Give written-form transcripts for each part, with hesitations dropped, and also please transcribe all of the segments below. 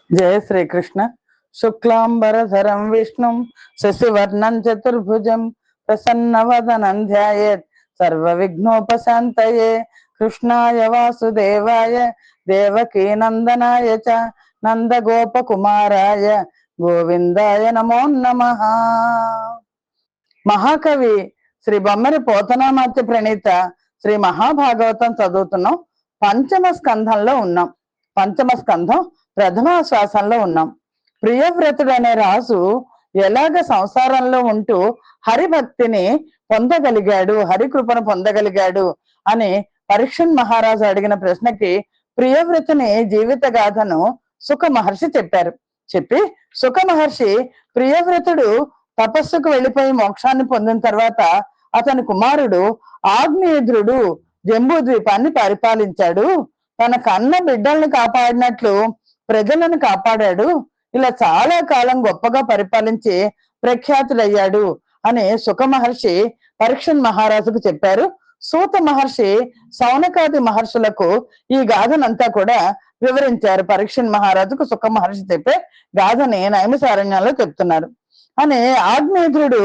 జయ శ్రీకృష్ణ. శుక్లాంబరధరం విష్ణుం శశివర్ణం చతుర్భుజం ప్రసన్నవదనం ధ్యాయేత్ సర్వ విఘ్నోపశాంతయే. కృష్ణాయ వాసుదేవాయ దేవకీ నందనాయ చ నందగోపకుమారాయ గోవిందాయ నమో నమః. మహాకవి శ్రీ బొమ్మరి పోతనామాత్య ప్రణీత శ్రీ మహాభాగవతం చదువుతున్నాం. పంచమ స్కంధంలో ఉన్నాం. పంచమ స్కంధం ప్రథమ శ్వాసంలో ఉన్నాం. ప్రియవ్రతుడు అనే రాజు ఎలాగ సంసారంలో ఉంటూ హరిభక్తిని పొందగలిగాడు, హరికృపను పొందగలిగాడు అని పరీక్షణ్ మహారాజు అడిగిన ప్రశ్నకి ప్రియవ్రతుని జీవిత గాథను సుఖ మహర్షి చెప్పారు. చెప్పి సుఖ మహర్షి ప్రియవ్రతుడు తపస్సుకు వెళ్ళిపోయి మోక్షాన్ని పొందిన తర్వాత అతని కుమారుడు ఆగ్నేయుద్రుడు జంబూ ద్వీపాన్ని పరిపాలించాడు. తన కన్న బిడ్డల్ని కాపాడినట్లు ప్రజలను కాపాడాడు. ఇలా చాలా కాలం గొప్పగా పరిపాలించి ప్రఖ్యాతుడయ్యాడు అని సుఖ మహర్షి పరీక్షణ్ మహారాజుకు చెప్పారు. సూత మహర్షి సౌనకాది మహర్షులకు ఈ గాథనంతా కూడా వివరించారు. పరీక్షణ్ మహారాజుకు సుఖ మహర్షి చెప్పే గాథని నైమిసారణ్యంలో చెప్తున్నారు. అని ఆగ్నేయుద్రుడు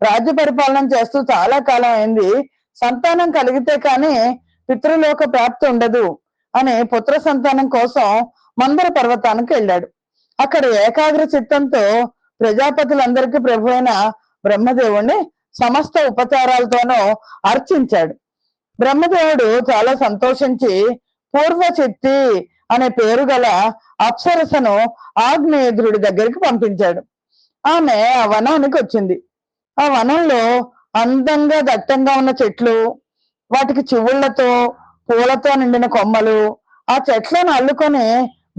రాజ్య పరిపాలన చేస్తూ చాలా కాలం అయింది. సంతానం కలిగితే కానీ పితృలోక ప్రాప్తి ఉండదు అని పుత్ర సంతానం కోసం మందర పర్వతానికి వెళ్ళాడు. అక్కడ ఏకాగ్ర చిత్తంతో ప్రజాపతులందరికీ ప్రభు అయిన బ్రహ్మదేవుణ్ణి సమస్త ఉపచారాలతోనూ అర్చించాడు. బ్రహ్మదేవుడు చాలా సంతోషించి పూర్వచిత్తి అనే పేరు గల అప్సరసను ఆగ్నేయుద్రుడి దగ్గరికి పంపించాడు. ఆమె ఆ వనానికి వచ్చింది. ఆ వనంలో అందంగా దట్టంగా ఉన్న చెట్లు, వాటికి చివుళ్లతో పూలతో నిండిన కొమ్మలు, ఆ చెట్లను అల్లుకొని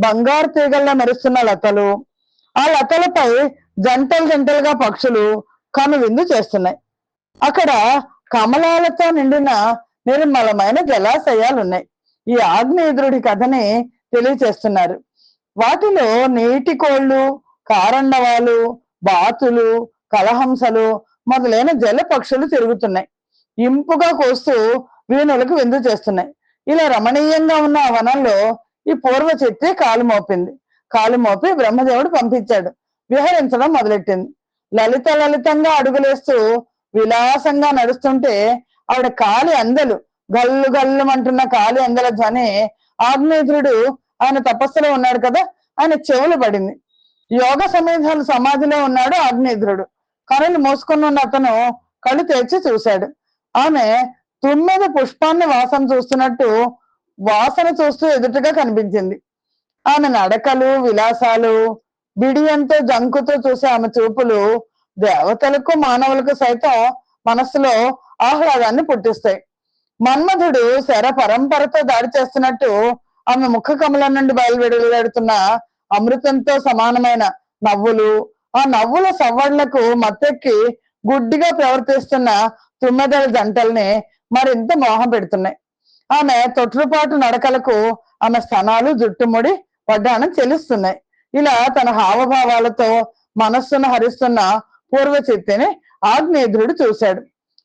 బంగారు తీగల్లో మెరుస్తున్న లతలు, ఆ లతలపై జంటలు జంటలుగా పక్షులు కనువిందు చేస్తున్నాయి. అక్కడ కమలాలతో నిండిన నిర్మలమైన జలాశయాలు ఉన్నాయి. ఈ ఆగ్నేయుద్రుడి కథని తెలియచేస్తున్నారు. వాటిలో నీటి కోళ్లు, కారండవాలు, బాతులు, కలహంసలు మొదలైన జల పక్షులు తిరుగుతున్నాయి. ఇంపుగా కోస్తూ వీణులకు విందు చేస్తున్నాయి. ఇలా రమణీయంగా ఉన్న ఆ వనంలో ఈ పూర్వ చెట్టు కాలు మోపింది. కాలు మోపి బ్రహ్మదేవుడు పంపించాడు. విహరించడం మొదలెట్టింది. లలిత లలితంగా అడుగులేస్తూ విలాసంగా నడుస్తుంటే ఆవిడ కాలి అందలు గల్లు గల్లుమంటున్న కాలి అందల ధ్వని ఆగ్నేయుద్రుడు ఆయన తపస్సులో ఉన్నాడు కదా, ఆయన చెవులు పడింది. యోగ సమేధాలు సమాధిలో ఉన్నాడు ఆగ్నేయుద్రుడు. కనులు మూసుకుని ఉన్న అతను కళ్ళు తెరిచి చూశాడు. ఆమె తుమ్మెద పుష్పాన్ని వాసన చూస్తూ ఎదుటగా కనిపించింది. ఆమె నడకలు, విలాసాలు, బిడియంతో జంకుతో చూసే ఆమె చూపులు దేవతలకు మానవులకు సైతం మనస్సులో ఆహ్లాదాన్ని పుట్టిస్తాయి. మన్మధుడు శర పరంపరతో దాడి చేస్తున్నట్టు ఆమె ముఖ కమలం నుండి బయలువెడుతున్న అమృతంతో సమానమైన నవ్వులు, ఆ నవ్వుల సవ్వళ్లకు మత్తెక్కి గుడ్డిగా ప్రవర్తిస్తున్న తుమ్మెదల జంటల్ని మరింత మోహం పెడుతున్నాయి. ఆమె తొట్రుపాటు నడకలకు ఆమె స్థనాలు జుట్టుముడి వడ్డానం చెల్లిస్తున్నాయి. ఇలా తన హావభావాలతో మనస్సును హరిస్తున్న పూర్వచిత్తిని ఆగ్నేయుద్రుడు చూశాడు.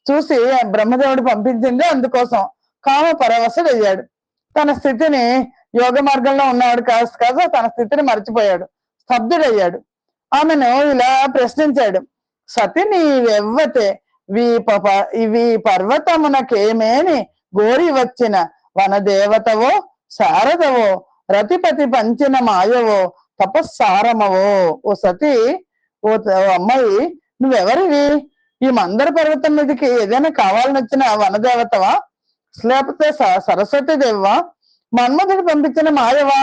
చూసి బ్రహ్మదేవుడు పంపించింది అందుకోసం కామ పరవశుడయ్యాడు. తన స్థితిని యోగ మార్గంలో ఉన్నవాడు కాదు తన స్థితిని మర్చిపోయాడు, స్తబ్దుడయ్యాడు. ఆమెను ఇలా ప్రశ్నించాడు. సతి నీవెవ్వతే ఇవి పర్వతమునకేమేని గోరి వచ్చిన వనదేవతవో శారదవో రతిపతి పంచిన మాయవో తపస్సారమవో. ఓ సతి, ఓ అమ్మాయి, నువ్వెవరివి? ఈ మందర పర్వతం మీదకి ఏదైనా కావాలని వచ్చిన వనదేవతవా, లేకపోతే సరస్వతి దేవా, మన్మధుడు పంపించిన మాయవా,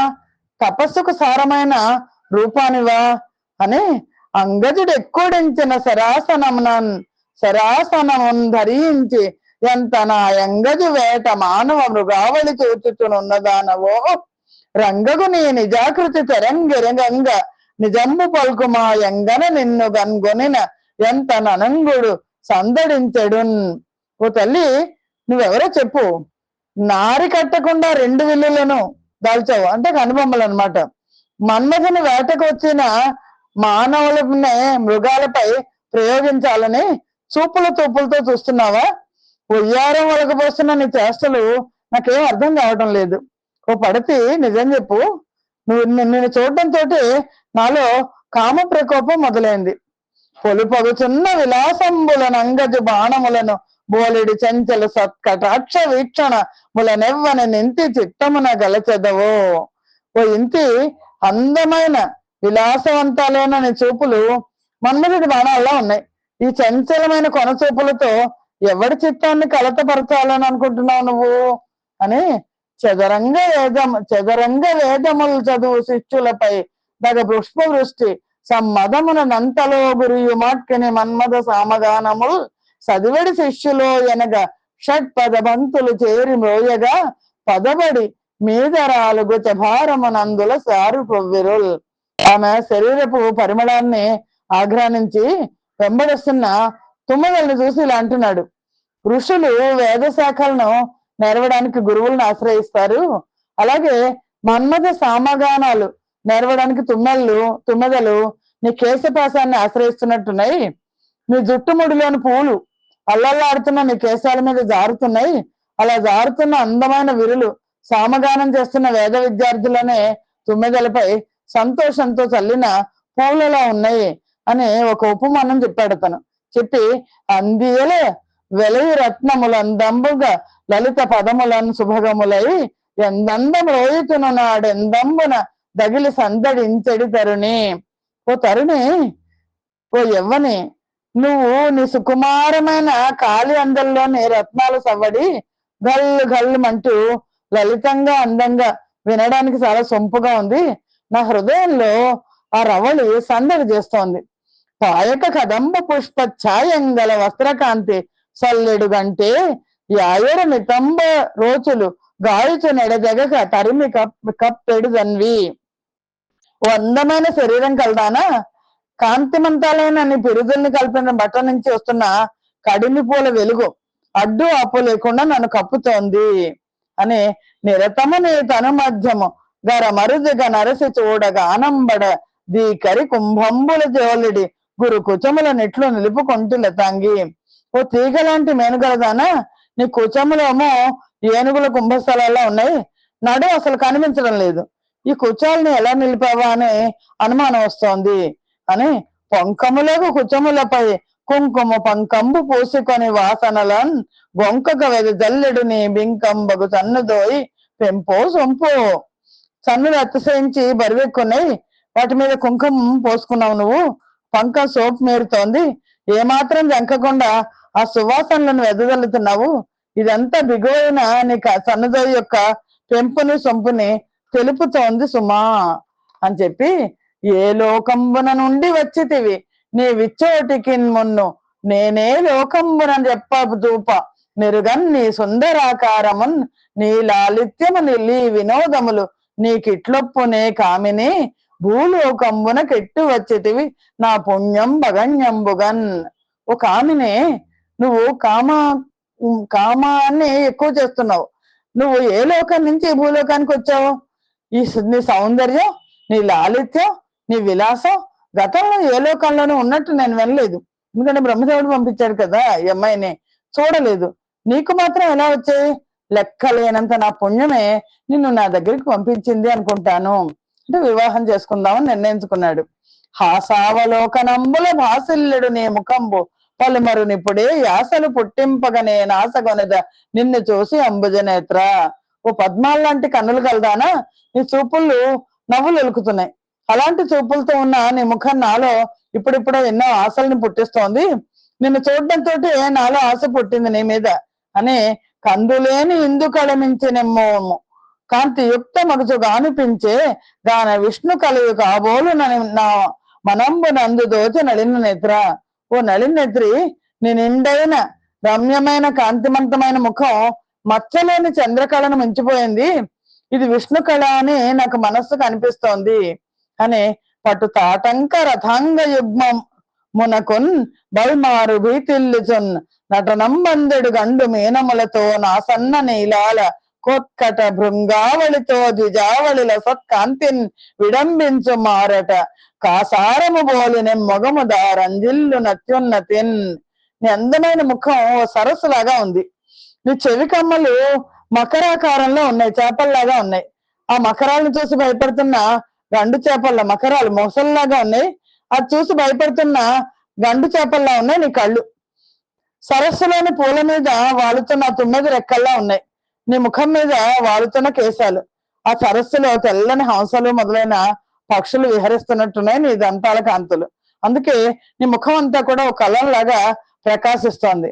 తపస్సుకు సారమైన రూపానివా అని అంగజుడు ఎక్కుడించిన శరాసనమున్ ధరించి ఎంత నా ఎంగజు వేట మానవ మృగావళి చూచుచునున్నదానవో రంగగు నీ నిజాకృతి తెరంగిరంగ నిజంబు పల్కుమా ఎంగన నిన్ను గన్గొనిన ఎంత ననంగుడు సందడించెడున్. ఓ తల్లి, నువ్వెవరో చెప్పు. నారి కట్టకుండా 2 విల్లులను దాల్చావు అంటే కనుబొమ్మలు అనమాట. మన్మథుని వేటకు వచ్చిన మానవులనే మృగాలపై ప్రయోగించాలని తూపులతో చూస్తున్నావా? ఉయ్యారం వలకపోస్తున్న నీ చేష్టలు నాకేం అర్థం కావటం లేదు. ఓ పడతి, నిజం చెప్పు, నిన్ను చూడటంతో నాలో కామ ప్రకోపం మొదలైంది. పొలుపగుచున్న విలాసంబులనంగజు బాణములను బోలెడి చెంచల సత్కటాక్ష వీక్షణ ములనెవ్వని నింతి చిత్తమున గలచెదవో. ఓ ఇంటి అందమైన విలాసవంతాలైన చూపులు మన్మధుడి బాణాల్లో ఉన్నాయి. ఈ చంచలమైన కొనచూపులతో ఎవడి చిత్తాన్ని కలతపరచాలని అనుకుంటున్నావు నువ్వు అని చదరంగ వేదములు చదువు శిష్యులపై దగ పుష్పవృష్టి సమ్మదమున నంతలో గురియు మాట్కని మన్మథ సామగానముల్ చదివడి శిష్యులో ఎనగ షట్పద బంతులు చేరి మ్రోయగా పదబడి మీదరాలుగు చభారమునందుల సారు పొవ్విరుల్. ఆమె శరీరపు పరిమళాన్ని ఆఘ్రానించి వెంబడిస్తున్న తుమ్మగల్ని చూసి ఇలా అంటున్నాడు. ఋషులు వేద శాఖలను నెరవడానికి గురువులను ఆశ్రయిస్తారు. అలాగే మన్మథ సామగానాలు నెరవడానికి తుమ్మెదలు నీ కేశపాసాన్ని ఆశ్రయిస్తున్నట్టున్నాయి. నీ జుట్టుముడిలోని పూలు అల్లల్లాడుతున్న నీ కేశాల మీద జారుతున్నాయి. అలా జారుతున్న అందమైన విరులు సామగానం చేస్తున్న వేద విద్యార్థులనే తుమ్మెదలపై సంతోషంతో చల్లిన పూలలా ఉన్నాయి అని ఒక ఉపమానం చెప్పాడు తను. చెప్పి అందియలే వెలయి రత్నములందంబుగా లలిత పదములను శుభగములై ఎందందం రోయుతును నాడెందంబున దగిలి సందడించెడి తరుణి. ఓ తరుణి, ఓ యవ్వని, నువ్వు నీ సుకుమారమైన కాలి అందల్లోని రత్నాలు సవ్వడి గల్లు గల్లుమంటూ లలితంగా అందంగా వినడానికి చాలా సొంపుగా ఉంది. నా హృదయంలో ఆ రవళి సందడి చేస్తోంది. పాయక కదంబ పుష్ప ఛాయంగల వస్త్రకాంతి సల్లెడు గంటే యాయర నితంబ రోచులు గాయుచు నెడజగక తరిమి కప్పెడు దన్వి. ఓ అందమైన శరీరం కలదానా, కాంతిమంతాలైన నీ పిరుదుల్ని కలిపిన బట్ట నుంచి వస్తున్న కడిమి పూల వెలుగు అడ్డు అప్పు లేకుండా నన్ను కప్పుతోంది అని నిరతము నీ తను మధ్యము గర మరుదిగ నరసి చూడగా ఆనంబడ దీకరి కుంభంబుల జోలిడి గురు కుచముల నెట్లు నిలుపుకుంటూ లతాంగి. ఓ తీగలాంటి మేనుగలదానా, నీ కుచములేమో ఏనుగుల కుంభస్థలాల్లో ఉన్నాయి, నడు అసలు కనిపించడం లేదు. ఈ కుచాలని ఎలా నిలిపావా అని అనుమానం వస్తోంది అని పొంకములకు కుచములపై కుంకుమ పంకంబు పూసుకొని వాసనలన్ గొంకక వెద జల్లెడు నీ బింకంబగు సన్నుదోయి పెంపో సొంపు. సన్నులు అతిశయించి బరువెక్కున్నాయి, వాటి మీద కుంకుమ పోసుకున్నావు నువ్వు. పంకం సోపు మేరుతోంది, ఏమాత్రం జంకకుండా ఆ సువాసనలను వెదజల్లుతున్నావు. ఇదంతా దిగువైన నీ సన్నుదోయి యొక్క పెంపుని సొంపుని తెలుపుతోంది సుమా అని చెప్పి, ఏ లోకంబున నుండి వచ్చితివి నీ విచ్చోటికి మున్ను నేనే లోకంబున చెప్పదూప మెరుగన్ నీ సుందరాకారమున్ నీ లాలిత్యము నిలి వినోదములు నీకిట్లొప్పునే కామిని భూలోకంబున కెట్టు వచ్చితివి నా పుణ్యం భగణ్యంబుగన్. ఓ కామినే, నువ్వు కామాన్ని ఎక్కువ చేస్తున్నావు. నువ్వు ఏ లోకం నుంచి ఈ భూలోకానికి వచ్చావు? నీ సౌందర్యం, నీ లాలిత్యం, నీ విలాసం గతంలో ఏ లోకంలోనూ ఉన్నట్టు నేను వినలేదు. ఎందుకంటే బ్రహ్మదేవుడు పంపించాడు కదా ఈ అమ్మాయిని, చూడలేదు. నీకు మాత్రం ఎలా వచ్చాయి? లెక్కలేనంత నా పుణ్యమే నిన్ను నా దగ్గరికి పంపించింది అనుకుంటాను. అంటే వివాహం చేసుకుందామని నిర్ణయించుకున్నాడు. హాసావలోకనంబుల భాసిల్లుడు నీ ముఖంబు పలుమరునిప్పుడే యాసలు పుట్టింపగనే నాసగొనద నిన్ను చూసి అంబుజనేత్ర. ఓ పద్మాల్లాంటి కన్నులు కలదానా, నీ చూపులు నవ్వులు ఎలుకుతున్నాయి. అలాంటి చూపులతో ఉన్న నీ ముఖం నాలో ఇప్పుడిప్పుడే ఎన్నో ఆశల్ని పుట్టిస్తోంది. నిన్ను చూడడంతో నాలో ఆశ పుట్టింది నీ మీద అని కందులేని ఇందు కళమించినెమ్మో కాంతి యుక్త మగుచు గానిపించే గాన విష్ణు కలయు కాబోలు నా మనంబు నందు దోచి నళిన నేత్ర. ఓ నళిన నేత్రి, నీ నిండైన రమ్యమైన కాంతిమంతమైన ముఖం మచ్చలేని చంద్రకళను మించిపోయింది. ఇది విష్ణు కళ అని నాకు మనస్సుకు అనిపిస్తోంది అని పటు తాటంక రథాంగ యుగ్మం మునకున్ బల్మారు భీతిల్లుచున్ నటనంబందెడు గండు మీనములతో నా సన్న నీలాల కోత్కట భృంగావళితో ద్విజావళిల సత్కాంతిన్ విడంబించు మారట కాసారము బోలిన మొగము దారంజిల్లు నత్యున్నతిన్. నీ అందమైన ముఖం ఓ సరస్సులాగా ఉంది. నీ చెవి కమ్మలు మకరాకారంలో ఉన్నాయి, చేపల్లాగా ఉన్నాయి. ఆ మకరాలను చూసి భయపడుతున్న గండు చేపల మకరాలు మొసల్లాగా ఉన్నాయి, అది చూసి భయపడుతున్న గండు చేపల్లా ఉన్నాయి నీ కళ్ళు. సరస్సులోని పూల మీద వాలుతున్న తుమ్మెది రెక్కల్లా ఉన్నాయి నీ ముఖం మీద వాలుతున్న కేశాలు. ఆ సరస్సులో తెల్లని హంసలు మొదలైన పక్షులు విహరిస్తున్నట్టున్నాయి నీ దంతాల కాంతులు. అందుకే నీ ముఖం అంతా కూడా ఒక కలంలాగా ప్రకాశిస్తోంది.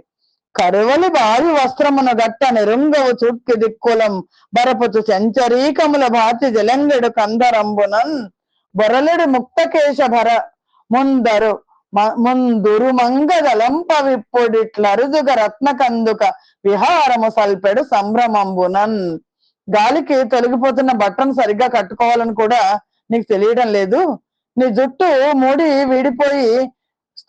కరువలి వాయు వస్త్రమున గట్ట నిరుంగవు చుట్కి దిక్కులం బరపుచు చెంచరీకముల భాతి జలంగెడు కందరంబునన్ బొరలెడు ముక్తకేశ భర ముందరు ముందురు మంగదలంప విప్పుడిట్లరుదుగ రత్న కందుక విహారము సల్పెడు సంభ్రమంబునన్. గాలికి తొలగిపోతున్న బట్టను సరిగ్గా కట్టుకోవాలని కూడా నీకు తెలియడం లేదు. నీ జుట్టు మూడి వీడిపోయి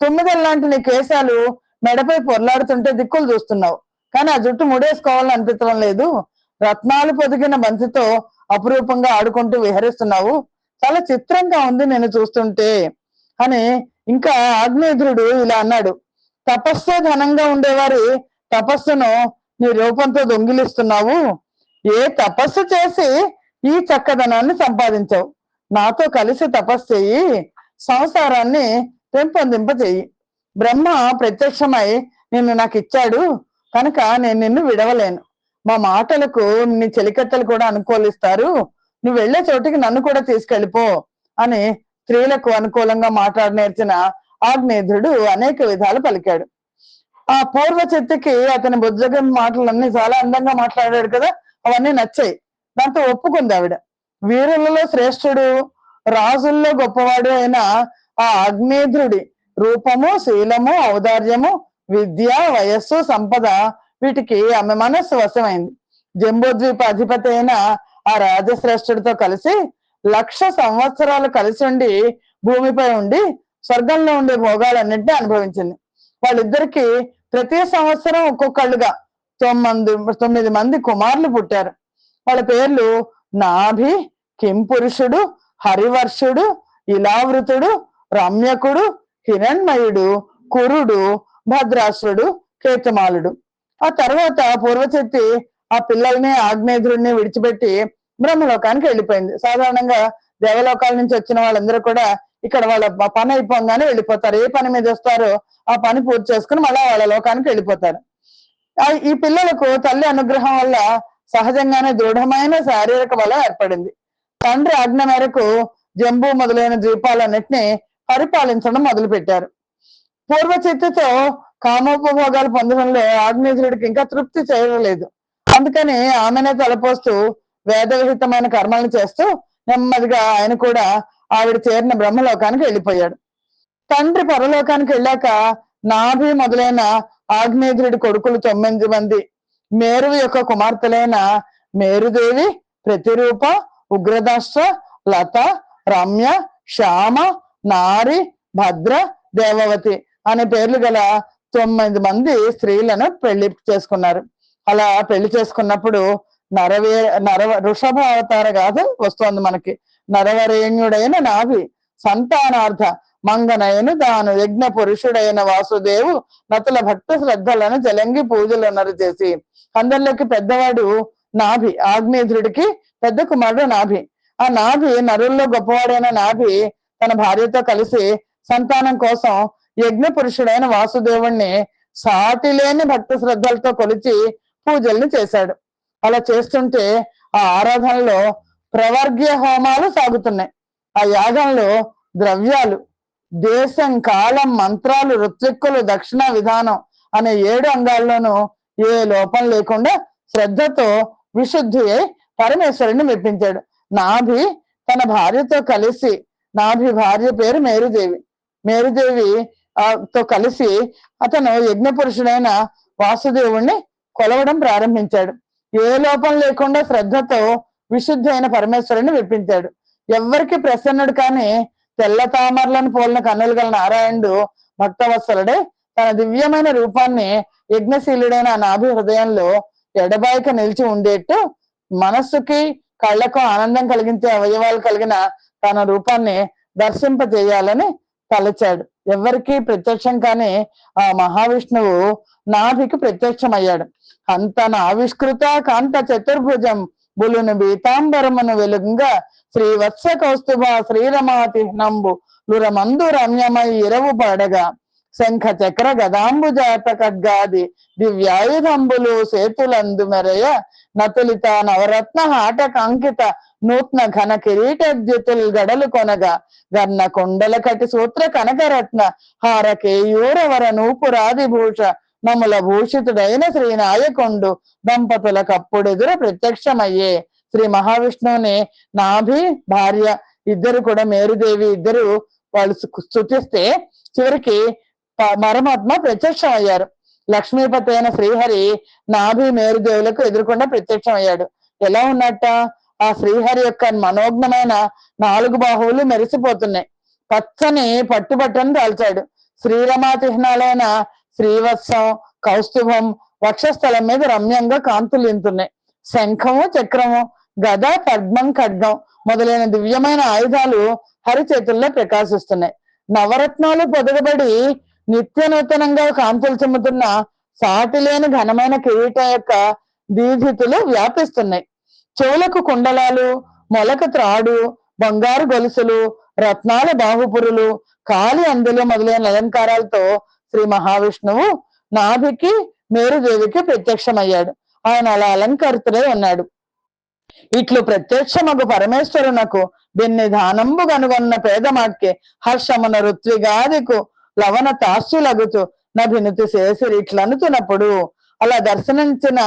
తుమ్మిదల్లాంటి నీ కేశాలు మెడపై పొర్లాడుతుంటే దిక్కులు చూస్తున్నావు, కానీ ఆ జుట్టు ముడేసుకోవాలని అనిపించడం లేదు. రత్నాలు పొదిగిన బంతితో అపురూపంగా ఆడుకుంటూ విహరిస్తున్నావు, చాలా చిత్రంగా ఉంది నేను చూస్తుంటే అని. ఇంకా ఆగ్నేయుద్రుడు ఇలా అన్నాడు, తపస్సే ఘనంగా ఉండేవారి తపస్సును నీ రూపంతో దొంగిలిస్తున్నావు. ఏ తపస్సు చేసి ఈ చక్కదనాన్ని సంపాదించావు? నాతో కలిసి తపస్సు చెయ్యి, సంసారాన్ని పెంపొందింప చెయ్యి. బ్రహ్మ ప్రత్యక్షమై నిన్ను నాకు ఇచ్చాడు కనుక నేను నిన్ను విడవలేను. మా మాటలకు నీ చెలికత్తెలు కూడా అనుకూలిస్తారు, నువ్వు వెళ్లే చోటికి నన్ను కూడా తీసుకెళ్ళిపో అని స్త్రీలకు అనుకూలంగా మాట్లాడి నేర్చిన ఆగ్నేయుడు అనేక విధాలు పలికాడు. ఆ పూర్వ చెట్టుకి అతని బుజ్జగం మాటలన్నీ చాలా అందంగా మాట్లాడాడు కదా, అవన్నీ నచ్చాయి. దాంతో ఒప్పుకుంది ఆవిడ. వీరులలో శ్రేష్ఠుడు, రాజుల్లో గొప్పవాడు అయిన ఆ ఆగ్నేయుడి రూపము, శీలము, ఔదార్యము, విద్య, వయస్సు, సంపద వీటికి ఆమె మనస్సు వశమైంది. జంబూద్వీప అధిపతి అయిన ఆ రాజశ్రేష్ఠుడితో కలిసి 1,00,000 సంవత్సరాలు కలిసి ఉండి భూమిపై ఉండి స్వర్గంలో ఉండే భోగాలన్నింటినీ అనుభవించింది. వాళ్ళిద్దరికి ప్రతి సంవత్సరం ఒక్కొక్కళ్ళుగా 9 మంది కుమారులు పుట్టారు. వాళ్ళ పేర్లు నాభి, కింపురుషుడు, హరివర్షుడు, ఇలావృతుడు, రమ్యకుడు, హిరణ్మయుడు, కురుడు, భద్రాసురుడు, కేతుమాలుడు. ఆ తర్వాత పూర్వచెత్తి ఆ పిల్లల్ని ఆగ్నేయుడిని విడిచిపెట్టి బ్రహ్మలోకానికి వెళ్ళిపోయింది. సాధారణంగా దేవలోకాల నుంచి వచ్చిన వాళ్ళందరూ కూడా ఇక్కడ వాళ్ళ పని అయిపోగానే వెళ్ళిపోతారు. ఏ పని మీద వస్తారో ఆ పని పూర్తి చేసుకుని మళ్ళా వాళ్ళ లోకానికి వెళ్ళిపోతారు. ఈ పిల్లలకు తల్లి అనుగ్రహం వల్ల సహజంగానే దృఢమైన శారీరక బలం ఏర్పడింది. తండ్రి ఆజ్ఞ మేరకు జంబూ మొదలైన ద్వీపాలన్నిటిని పరిపాలించడం మొదలు పెట్టారు. పూర్వచిత్తుతో కామోపభోగాలు పొందడంలో ఆగ్నేయుడికి ఇంకా తృప్తి చేయలేదు. అందుకని ఆమెనే తలపోస్తూ వేదవిహితమైన కర్మలను చేస్తూ నెమ్మదిగా ఆయన కూడా ఆవిడ చేరిన బ్రహ్మలోకానికి వెళ్ళిపోయాడు. తండ్రి పరలోకానికి వెళ్ళాక నాభి మొదలైన ఆగ్నేయుడి కొడుకులు 9 మంది, మేరువు యొక్క కుమార్తెలైన మేరుదేవి, ప్రతిరూప, ఉగ్రదాష్ట్ర, లత, రమ్య, శ్యామ, నారి, భద్ర, దేవవతి అనే పేర్లు గల 9 మంది స్త్రీలను పెళ్లి చేసుకున్నారు. అలా పెళ్లి చేసుకున్నప్పుడు వృషభ అవతార గాథ వస్తోంది మనకి. నరవరేణ్యుడైన నాభి సంతానార్థ మంగనయను తాను యజ్ఞ పురుషుడైన వాసుదేవు నతుల భక్త శ్రద్ధలను జలంగి పూజలు చేసి. అందరిలోకి పెద్దవాడు నాభి, ఆగ్నేయుడికి పెద్ద కుమారుడు నాభి. ఆ నాభి నరుల్లో గొప్పవాడైన నాభి తన భార్యతో కలిసి సంతానం కోసం యజ్ఞ పురుషుడైన వాసుదేవుణ్ణి సాటి లేని భక్త శ్రద్ధలతో కొలిచి పూజల్ని చేశాడు. అలా చేస్తుంటే ఆ ఆరాధనలో ప్రవర్గ్య హోమాలు సాగుతున్నాయి. ఆ యాగంలో ద్రవ్యాలు, దేశం, కాలం, మంత్రాలు, ఋత్విక్కులు, దక్షిణ విధానం అనే 7 అంగాల్లోనూ ఏ లోపం లేకుండా శ్రద్ధతో విశుద్ధి అయి పరమేశ్వరుని మెప్పించాడు. నాభి తన భార్యతో కలిసి, నాభి భార్య పేరు మేరుదేవి, మేరుదేవి తో కలిసి అతను యజ్ఞ పురుషుడైన వాసుదేవుణ్ణి కొలవడం ప్రారంభించాడు. ఏ లోపం లేకుండా శ్రద్ధతో విశుద్ధి అయిన పరమేశ్వరుని మెప్పించాడు. ఎవ్వరికి ప్రసన్నుడు కానీ తెల్ల తామరలను పోలిన కన్నులు గల నారాయణుడు భక్తవత్సలుడే తన దివ్యమైన రూపాన్ని యజ్ఞశీలుడైన నాభి హృదయంలో ఎడబాయిక నిలిచి ఉండేట్టు మనస్సుకి కళ్ళకు ఆనందం కలిగించే అవయవాలు కలిగిన తన రూపాన్ని దర్శింపజేయాలని తలచాడు. ఎవరికి ప్రత్యక్షం కానీ ఆ మహావిష్ణువు నాభికి ప్రత్యక్షమయ్యాడు. అంత ఆవిష్కృత కాంత చతుర్భుజం బులును బీతాంబరమును వెలుగుగా శ్రీవత్స కౌస్తుభ శ్రీరమాతిహ్నంబు లురమందు రమ్యమై ఇరవు పడగా శంఖ చక్ర గదాంబుజాత ఖడ్గాది దివ్యాయుధంబులు సేతులందు మెరయ నతులిత నవరత్న హాటకాంకిత నూత్న ఘన కిరీటద్యుతుల్ గడలు కొనగా గర్ణ కొండల కటి సూత్ర కనకరత్న హార కేయూరవర నూపురాదిభూష నముల భూషితుడైన శ్రీ నాయకొండు దంపతుల కప్పుడెదుర ప్రత్యక్షమయ్యే శ్రీ మహావిష్ణువుని నాభి భార్య ఇద్దరు కూడా మేరుదేవి ఇద్దరు వాళ్ళు స్తుతిస్తే చివరికి పరమాత్మ ప్రత్యక్షం అయ్యారు. లక్ష్మీపతి అయిన శ్రీహరి నాభి మేరుదేవులకు ఎదురుకుండా ప్రత్యక్షం అయ్యాడు. ఎలా ఉన్నట్ట? ఆ శ్రీహరి యొక్క మనోజ్ఞమైన 4 బాహువులు మెరిసిపోతున్నాయి. పచ్చని పట్టుబట్టను దాల్చాడు. శ్రీరమా చిహ్నాలైన శ్రీవత్సం కౌస్తుభం వక్షస్థలం మీద రమ్యంగా కాంతులు ఇంతున్నాయి. శంఖము చక్రము గద పద్మం ఖడ్గం మొదలైన దివ్యమైన ఆయుధాలు హరి చేతుల్లో ప్రకాశిస్తున్నాయి. నవరత్నాలు పొదగబడి నిత్య నూతనంగా కాంతులు చెమ్ముతున్న సాటి లేని ఘనమైన కిరీటం యొక్క దీధితులు వ్యాపిస్తున్నాయి. చెవులకు కుండలాలు, మొలక త్రాడు, బంగారు గొలుసులు, రత్నాల బాహుపురులు, కాలి అందులు మొదలైన అలంకారాలతో శ్రీ మహావిష్ణువు నాభికి మేరుదేవికి ప్రత్యక్షమయ్యాడు. ఆయన అలా అలంకరితులై ఉన్నాడు. ఇట్లు ప్రత్యక్షమగు పరమేశ్వరునకు బిన్ని దానంబు కనుగొన్న పేదమాక్కి హర్షమున ఋత్విగాదికు లవణ తాస్సులగుతూ నభినుతి శేషుడు ఇట్లనుతున్నప్పుడు అలా దర్శనించిన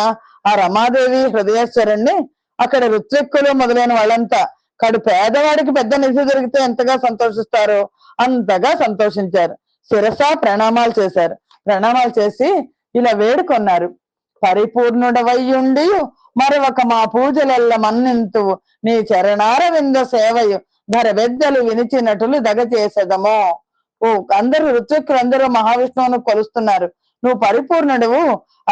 ఆ రమాదేవి హృదయేశ్వరుణ్ణి అక్కడ ఋత్విక్కులు మొదలైన వాళ్ళంతా కడు పేదవాడికి పెద్ద నిధి దొరికితే ఎంతగా సంతోషిస్తారో అంతగా సంతోషించారు. శిరస ప్రణామాలు చేశారు. ప్రణామాలు చేసి ఇలా వేడుకొన్నారు. పరిపూర్ణుడవయ్యుండి మరొక మా పూజలెల్ల మన్నింతువు నీ చరణార వింద సేవయు ధర బెద్దలు వినిచినట్లు దగ చేసేదమో. అందరూ ఋత్విక్కులందరూ మహావిష్ణువును కొలుస్తున్నారు. నువ్వు పరిపూర్ణుడువు,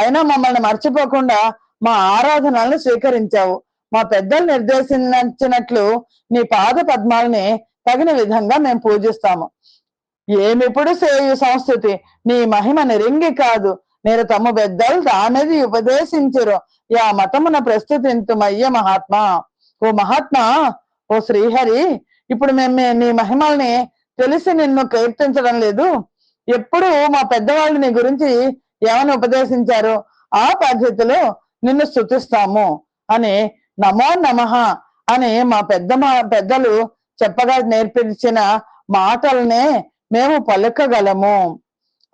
అయినా మమ్మల్ని మర్చిపోకుండా మా ఆరాధనలను స్వీకరించావు. మా పెద్దలు నిర్దేశించినట్లు నీ పాద పద్మాలని తగిన విధంగా మేము పూజిస్తాము. ఏమిప్పుడు సేయు సంస్కృతి నీ మహిమ నిరింగి కాదు నేను తమ పెద్దలు దానిది ఉపదేశించరు యా మతమున ప్రస్తుతింతుమయ్య మహాత్మా. ఓ మహాత్మా, ఓ శ్రీహరి, ఇప్పుడు మేము నీ మహిమల్ని తెలిసి నిన్ను కీర్తించడం లేదు. ఎప్పుడు మా పెద్దవాళ్ళు నీ గురించి ఏమని ఉపదేశించారో ఆ పద్ధతిలో నిన్ను స్తుతిస్తాము అని నమో నమః అని మా పెద్దలు చెప్పగా నేర్పించిన మాటలనే మేము పలుకగలము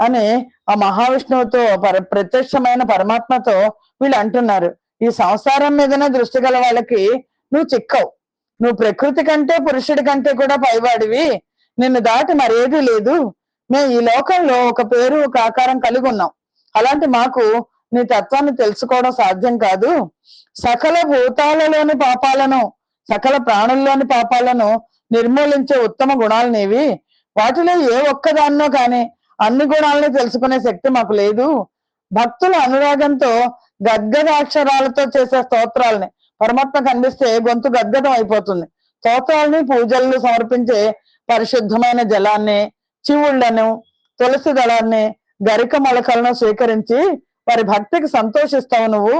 అని ఆ మహావిష్ణువుతో ప్రత్యక్షమైన పరమాత్మతో వీళ్ళు అంటున్నారు. ఈ సంసారం మీదనే దృష్టి గల వాళ్ళకి నువ్వు చిక్కవు. నువ్వు ప్రకృతి కంటే పురుషుడి కంటే కూడా పైవాడివి. నిన్ను దాటి మరేది లేదు. మేము ఈ లోకంలో ఒక పేరు ఒక ఆకారం కలిగి ఉన్నాం. అలాంటి మాకు నీ తత్వాన్ని తెలుసుకోవడం సాధ్యం కాదు. సకల భూతాలలోని పాపాలను సకల ప్రాణుల్లోని పాపాలను నిర్మూలించే ఉత్తమ గుణాలు నీవి. వాటిలో ఏ ఒక్కదాన్నో కానీ అన్ని గుణాలను తెలుసుకునే శక్తి మాకు లేదు. భక్తుల అనురాగంతో గద్గదాక్షరాలతో చేసే స్తోత్రాలని పరమాత్మ కనిపిస్తే గొంతు గద్గదం అయిపోతుంది. స్తోత్రాలని పూజలను సమర్పించే పరిశుద్ధమైన జలాన్ని, చివుళ్లను, తులసి దళాన్ని, గరిక మొలకలను స్వీకరించి వారి భక్తికి సంతోషిస్తావు. నువ్వు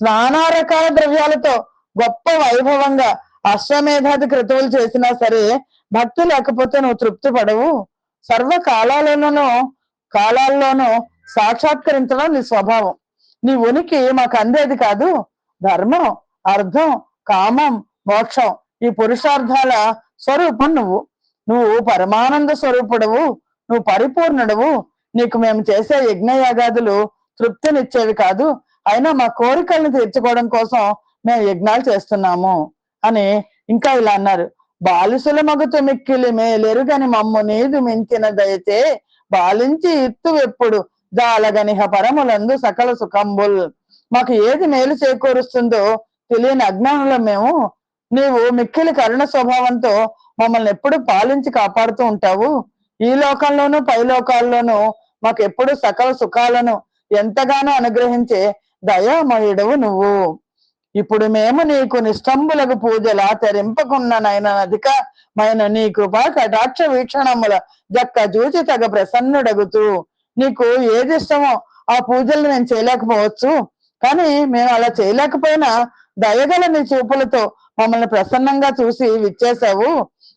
నానా రకాల ద్రవ్యాలతో గొప్ప వైభవంగా అశ్వమేధాది క్రతువులు చేసినా సరే భక్తి లేకపోతే నువ్వు తృప్తి పడవు. సర్వ కాలాల్లోనూ సాక్షాత్కరించడం నీ స్వభావం. నీ ఉనికి మాకు అందేది కాదు. ధర్మం, అర్థం, కామం, మోక్షం ఈ పురుషార్థాల స్వరూపం నువ్వు పరమానంద స్వరూపుడవు. నువ్వు పరిపూర్ణుడవు. నీకు మేము చేసే యజ్ఞయాగాదులు తృప్తినిచ్చేవి కాదు. అయినా మా కోరికలను తీర్చుకోవడం కోసం మేము యజ్ఞాలు చేస్తున్నాము అని ఇంకా ఇలా అన్నారు. బాలిసుల మగుతు మిక్కిలి మేలెరుగని మమ్ము నీదు మించిన దయచే బాలించి ఇత్తు ఎప్పుడు జాలగనిహ పరములందు సకల సుఖంబుల్. మాకు ఏది మేలు చేకూరుస్తుందో తెలియని అజ్ఞానంలో మేము నీవు మిక్కిలి కరుణ స్వభావంతో మమ్మల్ని ఎప్పుడు పాలించి కాపాడుతూ ఉంటావు. ఈ లోకంలోనూ పై లోకాల్లోనూ మాకు ఎప్పుడు సకల సుఖాలను ఎంతగానో అనుగ్రహించే దయామయుడవు నువ్వు. ఇప్పుడు మేము నీకు నిష్టంబులకు పూజలా తెరింపకున్ననైన అధికమైన నీ కృపా కటాక్ష వీక్షణముల జక్క చూచి తగ ప్రసన్నుడగుతూ నీకు ఏది ఇష్టమో ఆ పూజలు నేను చేయలేకపోవచ్చు. కానీ మేము అలా చేయలేకపోయినా దయగల నీ చూపులతో మమ్మల్ని ప్రసన్నంగా చూసి విచ్చేశావు.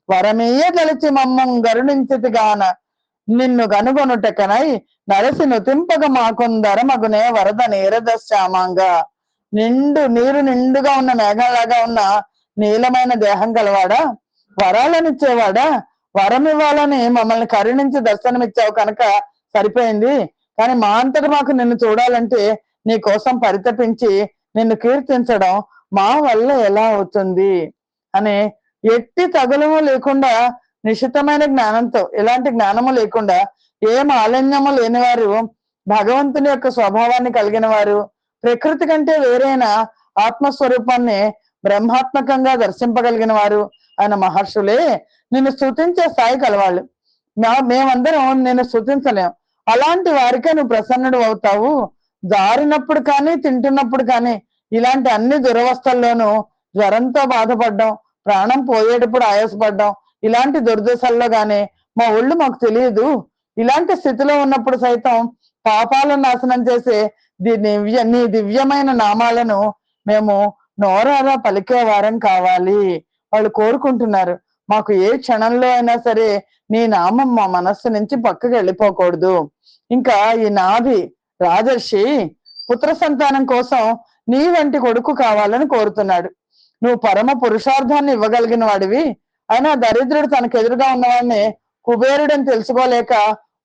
వరమీయ గలిచి మమ్మం గరుణించితిగాన నిన్ను గనుగొనుటకనై నరసి నుతింపగ మాకుందర మగునే వరద నీరద శ్యామాంగా. నీరు నిండుగా ఉన్న మేఘంలాగా ఉన్న నీలమైన దేహం గలవాడా, వరాలనిచ్చేవాడా, వరం ఇవ్వాలని మమ్మల్ని కరుణించి దర్శనమిచ్చావు కనుక సరిపోయింది. కానీ మా అంతటి మాకు నిన్ను చూడాలంటే నీ కోసం పరితపించి నిన్ను కీర్తించడం మా వల్ల ఎలా అవుతుంది అని ఎట్టి తగులము లేకుండా నిశితమైన జ్ఞానంతో, ఎలాంటి జ్ఞానము లేకుండా, ఏ మాలిన్యము లేనివారు, భగవంతుని యొక్క స్వభావాన్ని కలిగిన వారు, ప్రకృతి కంటే వేరైన ఆత్మస్వరూపాన్ని బ్రహ్మాత్మకంగా దర్శింపగలిగిన వారు ఆయన మహర్షులే నిన్ను స్తుతించే స్థాయి కలవాళ్ళు. మేమందరం నిన్ను స్తుతించలేం. అలాంటి వారికే నువ్వు ప్రసన్నుడు అవుతావు. జారినప్పుడు కానీ తింటున్నప్పుడు కానీ ఇలాంటి అన్ని దురవస్థల్లోనూ జ్వరంతో బాధపడ్డాం, ప్రాణం పోయేటప్పుడు ఆయాసపడ్డాం, ఇలాంటి దుర్దశల్లో గానీ మా ఒళ్ళు మాకు తెలియదు. ఇలాంటి స్థితిలో ఉన్నప్పుడు సైతం పాపాలను నాశనం చేసే నీ దివ్యమైన నామాలను మేము నోరారా పలికే వారం కావాలి. వాళ్ళు కోరుకుంటున్నారు, మాకు ఏ క్షణంలో అయినా సరే నీ నామం మా మనస్సు నుంచి పక్కకి వెళ్ళిపోకూడదు. ఇంకా ఈ నాభి రాజర్షి పుత్ర సంతానం కోసం నీ వంటి కొడుకు కావాలని కోరుతున్నాడు. నువ్వు పరమ పురుషార్థాన్ని ఇవ్వగలిగిన వాడివి. అయినా దరిద్రుడు తనకు ఎదురుగా ఉన్నవాడిని కుబేరుడని తెలుసుకోలేక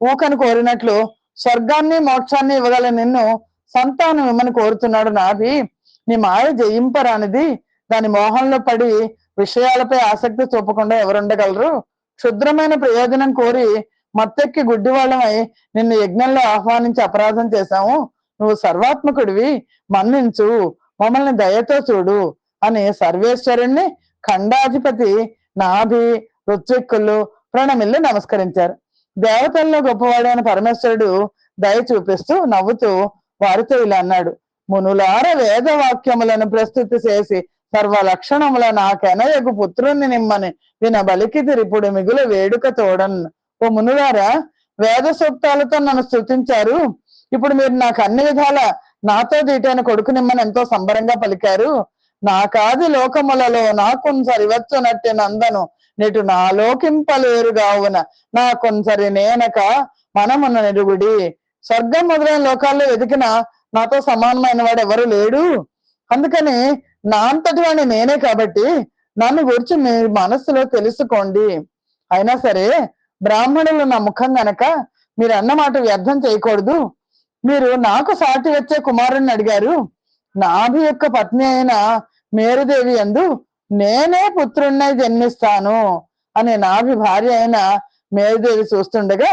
ఊకను కోరినట్లు స్వర్గాన్ని మోక్షాన్ని ఇవ్వగల నిన్ను సంతానం ఇమ్మని కోరుతున్నాడు నాభి. నీ మాయ జయింపరానిది. దాని మోహంలో పడి విషయాలపై ఆసక్తి చూపకుండా ఎవరుండగలరు? క్షుద్రమైన ప్రయోజనం కోరి మత్తెక్కి గుడ్డివాళ్ళమై నిన్ను యజ్ఞంలో ఆహ్వానించి అపరాధం చేశాము. నువ్వు సర్వాత్మకుడివి, మన్నించు, మమ్మల్ని దయతో చూడు అని సర్వేశ్వరుణ్ణి ఖండాధిపతి నాభి ఋత్విక్కులు ప్రణమిల్లి నమస్కరించారు. దేవతల్లో గొప్పవాడైన పరమేశ్వరుడు దయ చూపిస్తూ నవ్వుతూ వారితో ఇలా అన్నాడు: మునులార వేదవాక్యములను ప్రస్తుతి చేసి సర్వ లక్షణముల నాకెనయకు పుత్రుణ్ణి నిమ్మని విన బలికితిరిప్పుడు మిగులు వేడుక తోడన్. ఓ మునులారా, వేద సూక్తాలతో నన్ను స్తుతించారు. ఇప్పుడు మీరు నాకు అన్ని విధాల నాతో దీటైన కొడుకు నిమ్మని ఎంతో సంబరంగా పలికారు. నాకాది లోకములలో నాకొన్సరి వచ్చునట్టి నందను నెటు నాలోకింపలేరుగావున నాకొన్సరి నేనక మనమున్న నిరుగుడి. స్వర్గం మొదలైన లోకాల్లో వెతికిన నాతో సమానమైన వాడు ఎవరు లేడు. అందుకని నా అంతటి వాడిని నేనే కాబట్టి నన్ను గురించి మీ మనస్సులో తెలుసుకోండి. అయినా సరే బ్రాహ్మణులు నా ముఖం గనక మీరు అన్నమాట వ్యర్థం చేయకూడదు. మీరు నాకు సాటి వచ్చే కుమారుణ్ణి అడిగారు. నాభి యొక్క పత్ని అయిన మేరుదేవి యందు నేనే పుత్రుణ్ణి జన్మిస్తాను అని నాభి భార్య అయిన మేరుదేవి చూస్తుండగా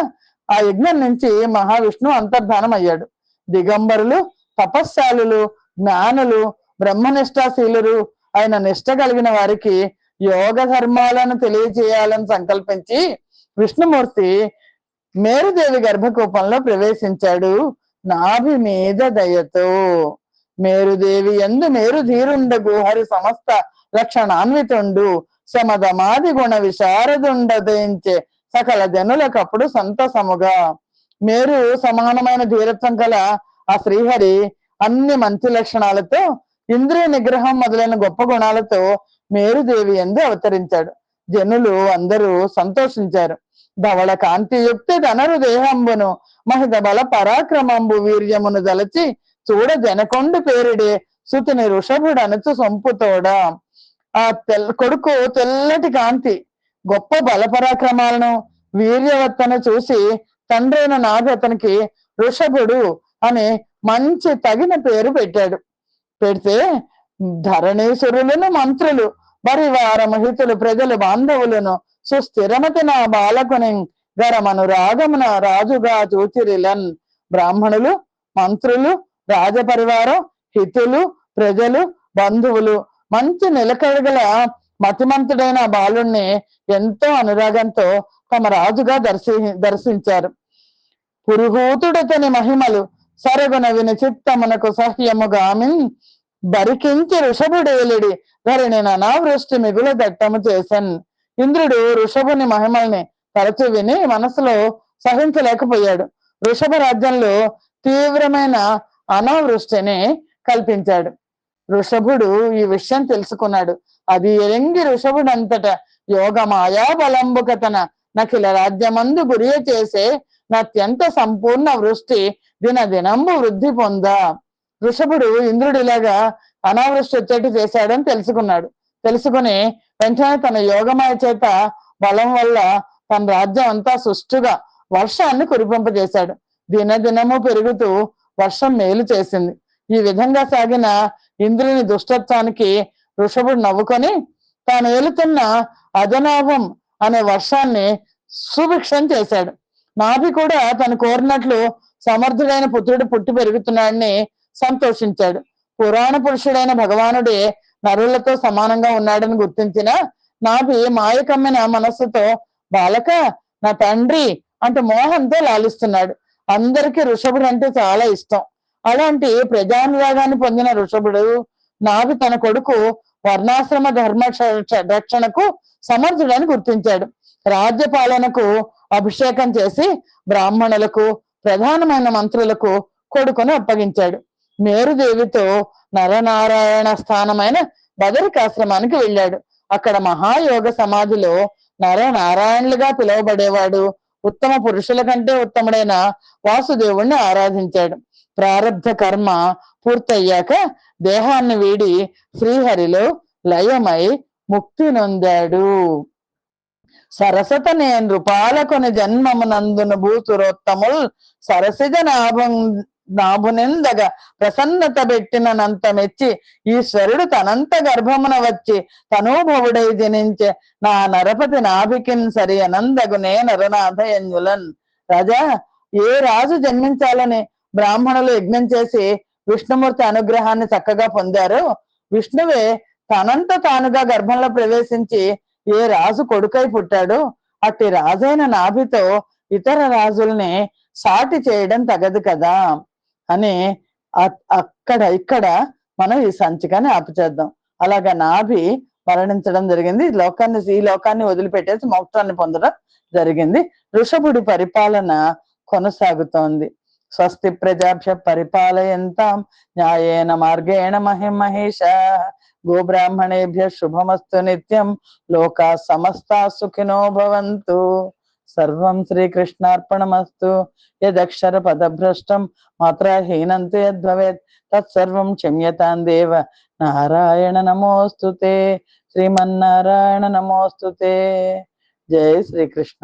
ఆ యజ్ఞం నుంచి మహావిష్ణువు అంతర్ధానం అయ్యాడు. దిగంబరులు, తపశ్శాలులు, జ్ఞానులు, బ్రహ్మనిష్టాశీలురు ఆయన నిష్ట కలిగిన వారికి యోగ ధర్మాలను తెలియజేయాలని సంకల్పించి విష్ణుమూర్తి మేరుదేవి గర్భకూపంలో ప్రవేశించాడు నాభి మీద దయతో. మేరుదేవి యందు మేరు ధీరుండగు హరి సమస్త లక్షణాన్వితుండు శమదమాది గుణ విశారదుండదించే సకల జనులకప్పుడు సంతసముగా. మేరు సమానమైన ధీరత్వం గల ఆ శ్రీహరి అన్ని మంచి లక్షణాలతో, ఇంద్రియ నిగ్రహం మొదలైన గొప్ప గుణాలతో మేరుదేవి యందు అవతరించాడు. జనులు అందరూ సంతోషించారు. ధవళ కాంతియుక్తి ధనరు దేహంబును మహిత బల పరాక్రమంబు వీర్యమును దలచి చూడ జనకొండు పేరిడే సుతిని ఋషభుడు అనుచు సొంపుతోడా. ఆ కొడుకు తెల్లటి కాంతి, గొప్ప బలపరాక్రమాలను, వీర్యవత్తను చూసి తండ్రి అయిన నాభి అతనికి ఋషభుడు అని మంచి తగిన పేరు పెట్టాడు. పెడితే ధరణీసురులను, మంత్రులు, పరివార మహితులు, ప్రజలు, బాంధవులను సుస్థిరమతి నా బాలకుని గరమను రాగమున రాజుగా చూచిరిలన్. బ్రాహ్మణులు, మంత్రులు, రాజపరివారం, హితులు, ప్రజలు, బంధువులు మంచి నిలకడగల మతిమంతుడైన బాలుణ్ణి ఎంతో అనురాగంతో తమ రాజుగా దర్శించారు. పురుహూతుడతని మహిమలు సరగున విని చిత్తమునకు సహ్యముగామిన్ బరికించి ఋషభుడేలిడి ధరిని అనావృష్టి మిగుల దట్టము చేసన్. ఇంద్రుడు ఋషభుని మహిమల్ని తరచు విని మనసులో సహించలేకపోయాడు. ఋషభ రాజ్యంలో తీవ్రమైన అనావృష్టిని కల్పించాడు. వృషభుడు ఈ విషయం తెలుసుకున్నాడు. అది ఎరంగి వృషభుడు అంతట యోగ మాయా బలంబుకతన నఖిల రాజ్యమందు గురియ చేసే నత్యంత సంపూర్ణ వృష్టి దిన దినంబు వృద్ధి పొంద. వృషభుడు ఇంద్రుడు ఇలాగా అనావృష్టి వచ్చేట్టు చేశాడని తెలుసుకున్నాడు. తెలుసుకుని వెంటనే తన యోగమాయ చేత బలం వల్ల తన రాజ్యం అంతా సుష్టుగా వర్షాన్ని కురిపింపజేశాడు. దినదినము పెరుగుతూ వర్షం మేలు చేసింది. ఈ విధంగా సాగిన ఇంద్రుని దుష్టత్వానికి వృషభుడు నవ్వుకొని తాను ఏలుతున్న అజనాభం అనే వర్షాన్ని సుభిక్షం చేశాడు. నాభి కూడా తను కోరినట్లు సమర్థుడైన పుత్రుడు పుట్టి పెరుగుతున్నాడని సంతోషించాడు. పురాణ పురుషుడైన భగవానుడే నరులతో సమానంగా ఉన్నాడని గుర్తించిన నాభి మాయకమ్మిన మనస్సుతో బాలక నా తండ్రి అంటూ మోహంతో లాలిస్తున్నాడు. అందరికీ వృషభుడు అంటే చాలా ఇష్టం. అలాంటి ప్రజానురాగాన్ని పొందిన వృషభుడు నాభి తన కొడుకు వర్ణాశ్రమ ధర్మ రక్షణకు సమర్థుడని గుర్తించాడు. రాజ్య పాలనకు అభిషేకం చేసి బ్రాహ్మణులకు ప్రధానమైన మంత్రులకు కొడుకును అప్పగించాడు. మేరుదేవితో నరనారాయణ స్థానమైన బదరికాశ్రమానికి వెళ్ళాడు. అక్కడ మహాయోగ సమాధిలో నరనారాయణులుగా పిలువబడేవాడు ఉత్తమ పురుషుల కంటే ఉత్తముడైన వాసుదేవుణ్ణి ఆరాధించాడు. ప్రారబ్ధ కర్మ పూర్తయ్యాక దేహాన్ని వీడి శ్రీహరిలో లయమై ముక్తి నొందాడు. సరసత నేను రూపాలకొని జన్మమునందున భూసురోత్తముల్ సరసిజ నాభునిందగా ప్రసన్నత పెట్టినంత మెచ్చి ఈశ్వరుడు తనంత గర్భమున వచ్చి తనూభవుడై జనించే నా నరపతి నాభికిన్ సరి అనందగునే నరనాథయన్యులన్. రాజా, ఏ రాజు జన్మించాలని బ్రాహ్మణులు యజ్ఞం చేసి విష్ణుమూర్తి అనుగ్రహాన్ని చక్కగా పొందారో, విష్ణువే తనంత తానుగా గర్భంలో ప్రవేశించి ఏ రాజు కొడుకై పుట్టాడో అట్టి రాజైన నాభితో ఇతర రాజుల్ని సాటి చేయడం తగదు కదా అని ఇక్కడ మనం ఈ సంచికని ఆపుచేద్దాం. అలాగా నాభి మరణించడం జరిగింది. ఈ లోకాన్ని వదిలిపెట్టేసి మోక్షాన్ని పొందడం జరిగింది. వృషభుడి పరిపాలన కొనసాగుతోంది. స్వస్తి ప్రజాభ్య పరిపాలయంతాం న్యాయేన మార్గేణ మహిమహేష గోబ్రాహ్మణేభ్య శుభమస్తు నిత్యం లోకా సమస్తా సుఖినో భవంతు. సర్వం శ్రీకృష్ణార్పణమస్తు. యదక్షర పదభ్రష్టం మాత్రహీనంతు యద్భవేత్ తత్సర్వం క్షమ్యతాం దేవ. నారాయణ నమోస్తుతే. శ్రీమన్నారాయణ నమోస్తుతే. జై శ్రీకృష్ణ.